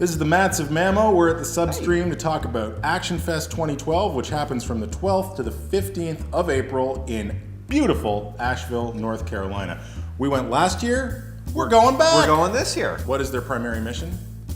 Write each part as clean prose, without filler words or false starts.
This is the Mats of MAMO. We're at the Substream to talk about Actionfest 2012, which happens from the 12th to the 15th of April in beautiful Asheville, North Carolina. We went last year. We're going back. We're going this year. What is their primary mission?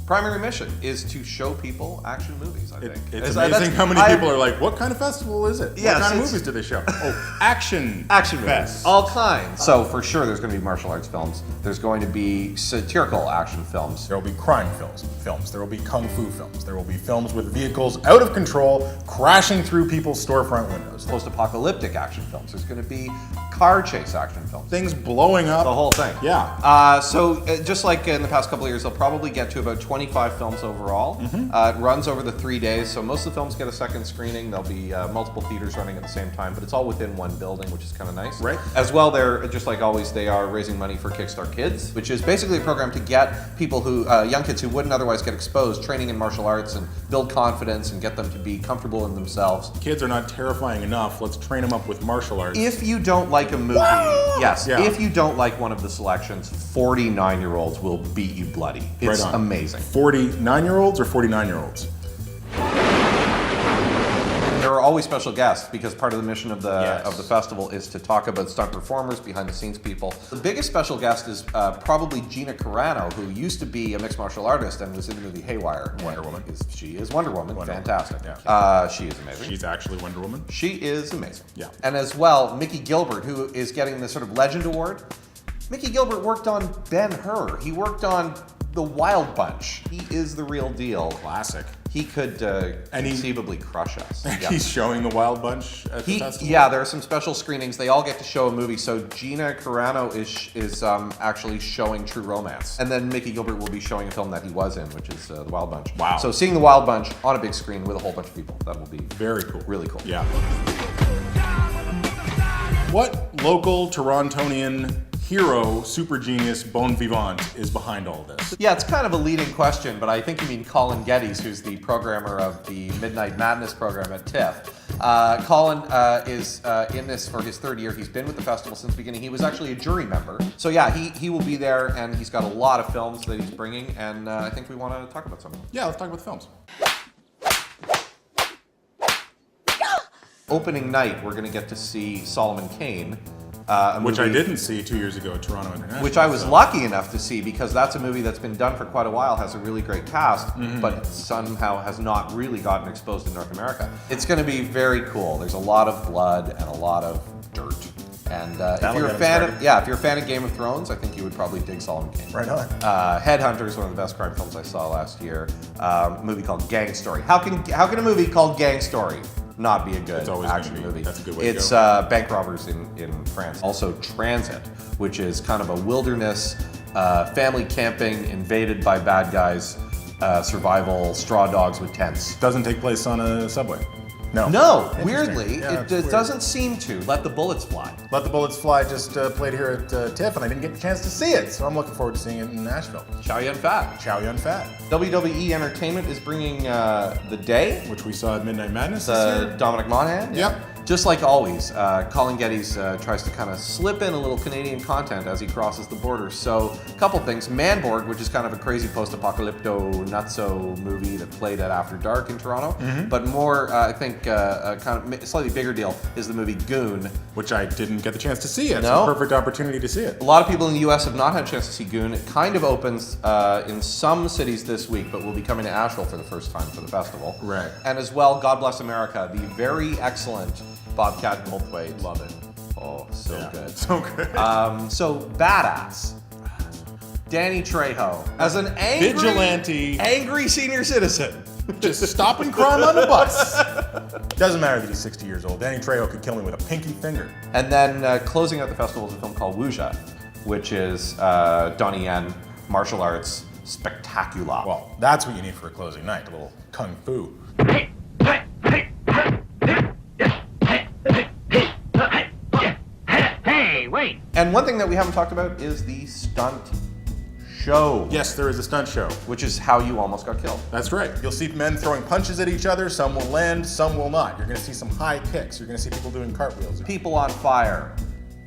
Primary mission is to show people action movies, I think. It's amazing how many people are like, what kind of festival is it? Yes, what kind of movies do they show? Oh, Action Fest. Movies. All kinds. So for sure there's going to be martial arts films. There's going to be satirical action films. There will be crime films. There will be kung fu films. There will be films with vehicles out of control crashing through people's storefront windows. Post-apocalyptic action films. There's going to be car chase action films. Things blowing up. The whole thing. Yeah. So just like in the past couple of years, they'll probably get to about 25 films overall. It runs over the 3 days, so most of the films get a second screening. There'll be multiple theaters running at the same time, but it's all within one building, which is kind of nice. Right. As well, they're, just like always, they are raising money for Kickstart Kids, which is basically a program to get people who, young kids who wouldn't otherwise get exposed, training in martial arts and build confidence and get them to be comfortable in themselves. Kids are not terrifying enough. Let's train them up with martial arts. If you don't like a movie, if you don't like one of the selections, 49-year-olds will beat you bloody. It's right on. Amazing. 49-year-olds or 49-year-olds? There are always special guests because part of the mission of the festival is to talk about stunt performers, behind-the-scenes people. The biggest special guest is probably Gina Carano, who used to be a mixed martial artist and was in the movie Haywire. Wonder Woman. She is Wonder Woman. Fantastic. Yeah. She is amazing. She's actually Wonder Woman. She is amazing. Yeah. And as well, Mickey Gilbert, who is getting the sort of Legend Award. Mickey Gilbert worked on Ben-Hur. He worked on The Wild Bunch. He is the real deal. Classic. He could conceivably crush us. Yeah. He's showing The Wild Bunch at the festival? Yeah, there are some special screenings. They all get to show a movie. So Gina Carano is actually showing True Romance. And then Mickey Gilbert will be showing a film that he was in, which is The Wild Bunch. Wow. So seeing The Wild Bunch on a big screen with a whole bunch of people, that will be very cool. Really cool. Yeah. What local Torontonian hero, super genius, bon vivant is behind all this? Yeah, it's kind of a leading question, but I think you mean Colin Geddes, who's the programmer of the Midnight Madness program at TIFF. Colin is in this for his third year. He's been with the festival since the beginning. He was actually a jury member. So yeah, he will be there, and he's got a lot of films that he's bringing, and I think we want to talk about some of them. Yeah, let's talk about the films. Opening night, we're going to get to see Solomon Kane. Which I didn't see 2 years ago at Toronto International. Which I was lucky enough to see because that's a movie that's been done for quite a while, has a really great cast, but somehow has not really gotten exposed in North America. It's going to be very cool. There's a lot of blood and a lot of dirt. And if you're a fan of Game of Thrones, I think you would probably dig Solomon Kane. Right on. Headhunter is one of the best crime films I saw last year. A movie called Gang Story. How can a movie called Gang Story not be a good action movie? That's a good way to go. It's bank robbers in France. Also Transit, which is kind of a wilderness, family camping, invaded by bad guys, survival, straw dogs with tents. Doesn't take place on a subway. No, weirdly, it doesn't seem to. Let the Bullets Fly. Let the Bullets Fly just played here at TIFF, and I didn't get the chance to see it, so I'm looking forward to seeing it in Nashville. Chow Yun Fat. Chow Yun Fat. WWE Entertainment is bringing The Day. Which we saw at Midnight Madness this year. Dominic Monaghan. Yep. Just like always, Colin Geddes tries to kind of slip in a little Canadian content as he crosses the border. So, a couple things. Manborg, which is kind of a crazy post-apocalypto nutso movie that played at After Dark in Toronto. But more, I think, a kind of slightly bigger deal is the movie Goon. Which I didn't get the chance to see. It's No? a perfect opportunity to see it. A lot of people in the U.S. have not had a chance to see Goon. It kind of opens in some cities this week, but will be coming to Asheville for the first time for the festival. Right. And as well, God Bless America, the very excellent Bobcat Goldthwait. Love it. Oh, so good. So good. So badass. Danny Trejo as an angry senior citizen. Just stopping crime on the bus. Doesn't matter that he's 60 years old. Danny Trejo could kill me with a pinky finger. And then closing out the festival is a film called Wuxia, which is Donnie Yen, martial arts, spectacular. Well, that's what you need for a closing night, a little kung fu. Hey, wait! And one thing that we haven't talked about is the stunt show. Yes, there is a stunt show. Which is how you almost got killed. That's right. You'll see men throwing punches at each other. Some will land, some will not. You're going to see some high kicks. You're going to see people doing cartwheels. People on fire.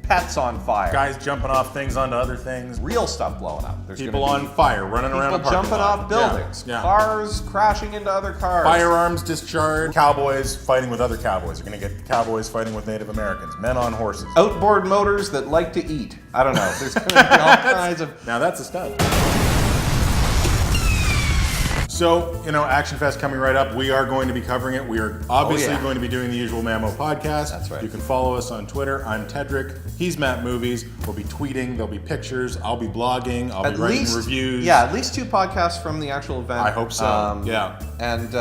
pets on fire. Guys jumping off things onto other things. Real stuff blowing up. There's People gonna be on fire, running around a people parking jumping lot. off buildings. Yeah. Cars crashing into other cars. Firearms discharged. Cowboys fighting with other cowboys. You're going to get cowboys fighting with Native Americans. Men on horses. Outboard motors that like to eat. I don't know. There's going to be all kinds of... Now that's a stunt. So, Actionfest coming right up. We are going to be covering it. We are obviously going to be doing the usual MAMO podcast. That's right. You can follow us on Twitter. I'm Tedrick. He's Matt Movies. We'll be tweeting. There'll be pictures. I'll be blogging. I'll be writing reviews. Yeah, at least 2 podcasts from the actual event. I hope so. Yeah. And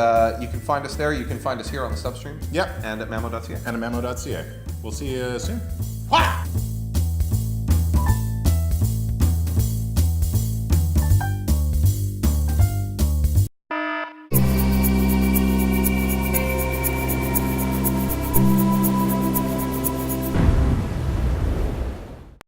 you can find us there. You can find us here on the substream. Yep. And at mamo.ca. And at mamo.ca. We'll see you soon. Wah!